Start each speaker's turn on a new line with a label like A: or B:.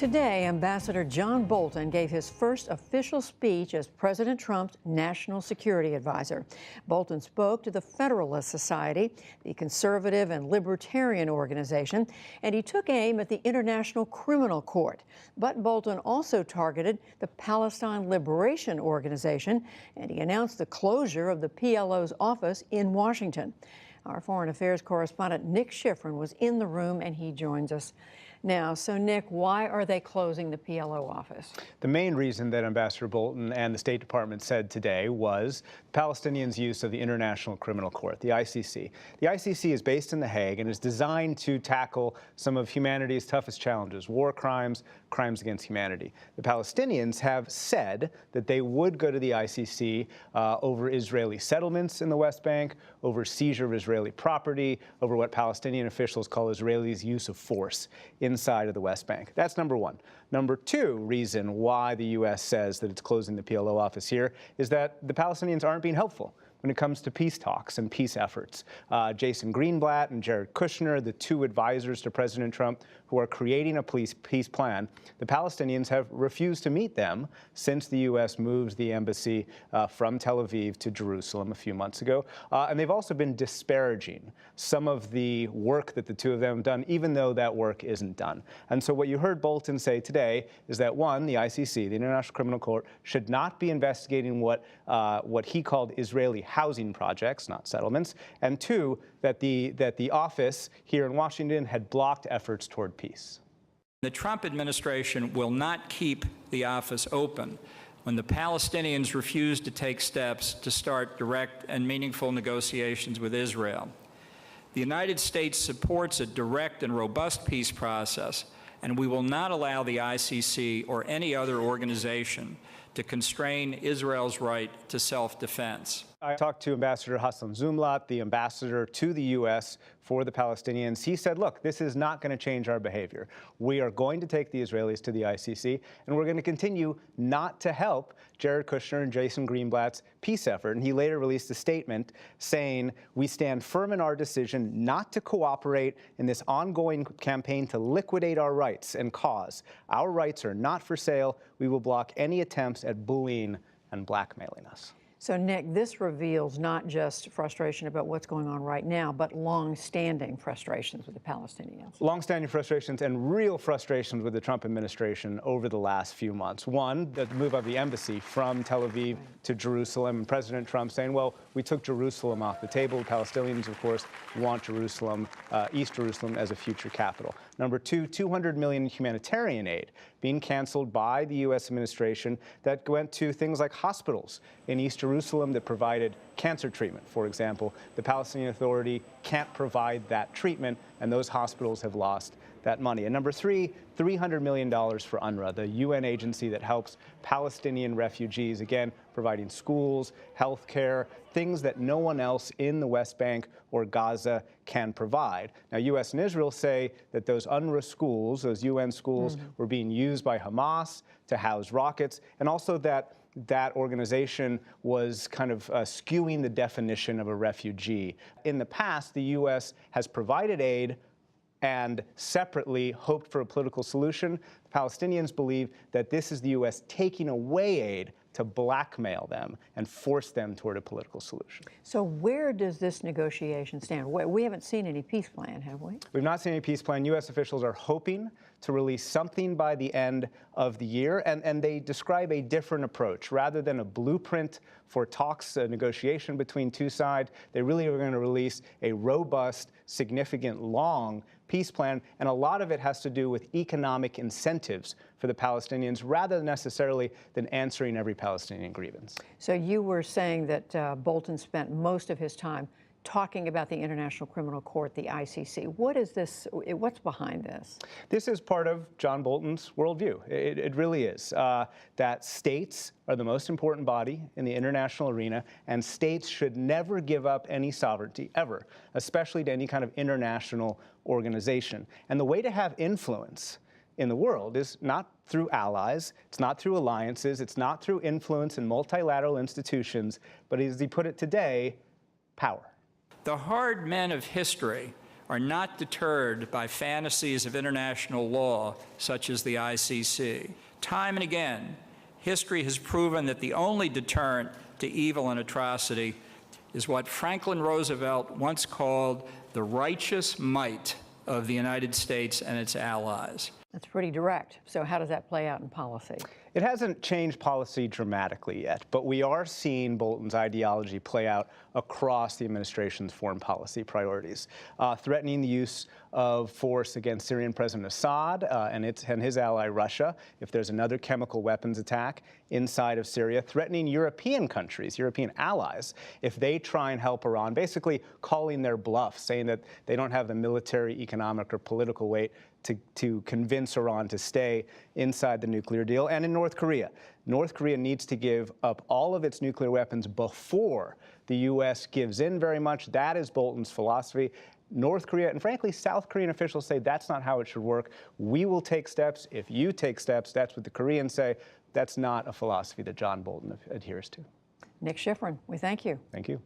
A: Today, Ambassador John Bolton gave his first official speech as President Trump's national security advisor. Bolton spoke to the Federalist Society, the conservative and libertarian organization, and he took aim at the International Criminal Court. But Bolton also targeted the Palestine Liberation Organization, and he announced the closure of the PLO's office in Washington. Our foreign affairs correspondent Nick Schifrin was in the room, and he joins us now. So, Nick, why are they closing the PLO office?
B: The main reason that Ambassador Bolton and the State Department said today was Palestinians' use of the International Criminal Court, the ICC. The ICC is based in The Hague and is designed to tackle some of humanity's toughest challenges: war crimes, crimes against humanity. The Palestinians have said that they would go to the ICC over Israeli settlements in the West Bank, over seizure of Israeli property, over what Palestinian officials call Israelis' use of force inside of the West Bank. That's number one. Number two reason why the U.S. says that it's closing the PLO office here is that the Palestinians aren't being helpful when it comes to peace talks and peace efforts. Jason Greenblatt and Jared Kushner, the two advisors to President Trump who are creating a peace plan, the Palestinians have refused to meet them since the U.S. moved the embassy from Tel Aviv to Jerusalem a few months ago. And they've also been disparaging some of the work that the two of them have done, even though that work isn't done. And so what you heard Bolton say today is that, one, the ICC, the International Criminal Court, should not be investigating what he called Israeli housing projects, not settlements, and two, that the office here in Washington had blocked efforts toward peace.
C: The Trump administration will not keep the office open when the Palestinians refuse to take steps to start direct and meaningful negotiations with Israel. The United States supports a direct and robust peace process, and we will not allow the ICC or any other organization to constrain Israel's right to self-defense.
B: I talked to Ambassador Hassan Zumlatt, the ambassador to the U.S. for the Palestinians. He said, look, this is not going to change our behavior. We are going to take the Israelis to the ICC, and we're going to continue not to help Jared Kushner and Jason Greenblatt's peace effort. And he later released a statement saying, we stand firm in our decision not to cooperate in this ongoing campaign to liquidate our rights and cause. Our rights are not for sale. We will block any attempts at bullying and blackmailing us.
A: So, Nick, this reveals not just frustration about what's going on right now, but long-standing frustrations with the Palestinians.
B: Long-standing frustrations and real frustrations with the Trump administration over the last few months. One, the move of the embassy from Tel Aviv to Jerusalem, and President Trump saying, well, we took Jerusalem off the table. The Palestinians, of course, want Jerusalem, East Jerusalem, as a future capital. Number two, $200 million humanitarian aid being canceled by the U.S. administration that went to things like hospitals in East Jerusalem that provided cancer treatment, for example. The Palestinian Authority can't provide that treatment, and those hospitals have lost that money. And number three, $300 million for UNRWA, the UN agency that helps Palestinian refugees, again, providing schools, health care, things that no one else in the West Bank or Gaza can provide. Now, U.S. and Israel say that those UNRWA schools, those UN schools, were being used by Hamas to house rockets, and also that that organization was kind of skewing the definition of a refugee. In the past, the U.S. has provided aid and separately hoped for a political solution. The Palestinians believe that this is the U.S. taking away aid to blackmail them and force them toward a political solution.
A: So where does this negotiation stand? We haven't seen any peace plan, have we?
B: We've not seen any peace plan. U.S. officials are hoping to release something by the end of the year, and they describe a different approach. Rather than a blueprint for talks, a negotiation between two sides, they really are going to release a robust, significant, long peace plan, and a lot of it has to do with economic incentives for the Palestinians rather necessarily than answering every Palestinian grievance.
A: So you were saying that Bolton spent most of his time talking about the International Criminal Court, the ICC. What is this? What's behind this?
B: This is part of John Bolton's worldview. It really is. That states are the most important body in the international arena, and states should never give up any sovereignty, ever, especially to any kind of international organization. And the way to have influence in the world is not through allies, it's not through alliances, it's not through influence in multilateral institutions, but as he put it today, power.
C: The hard men of history are not deterred by fantasies of international law, such as the ICC. Time and again, history has proven that the only deterrent to evil and atrocity is what Franklin Roosevelt once called the righteous might of the United States and its allies.
A: That's pretty direct. So how does that play out in policy?
B: It hasn't changed policy dramatically yet, but we are seeing Bolton's ideology play out across the administration's foreign policy priorities, threatening the use of force against Syrian President Assad and his ally Russia if there's another chemical weapons attack inside of Syria, threatening European countries, European allies, if they try and help Iran, basically calling their bluff, saying that they don't have the military, economic, or political weight to convince Iran to stay inside the nuclear deal. And in North Korea. North Korea needs to give up all of its nuclear weapons before the U.S. gives in very much. That is Bolton's philosophy. North Korea and, frankly, South Korean officials say that's not how it should work. We will take steps if you take steps. That's what the Koreans say. That's not a philosophy that John Bolton adheres to.
A: Nick Schifrin, we thank you.
B: Thank you.